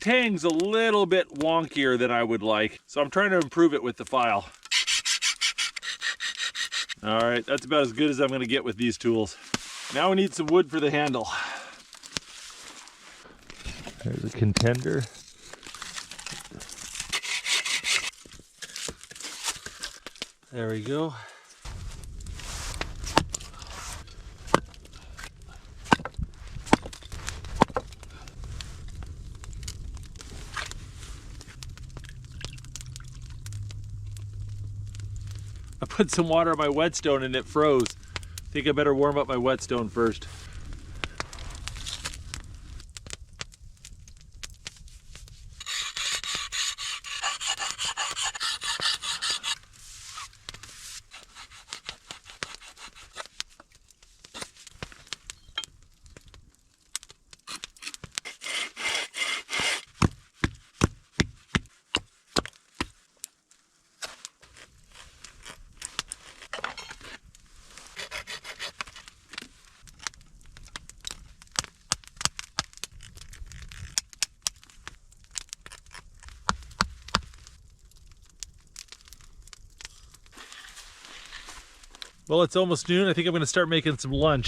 Tang's a little bit wonkier than I would like, so I'm trying to improve it with the file. All right, that's about as good as I'm gonna get with these tools. Now we need some wood for the handle. There's a contender. There we go. I put some water on my whetstone and it froze. I think I better warm up my whetstone first. Well, it's almost noon. I think I'm going to start making some lunch.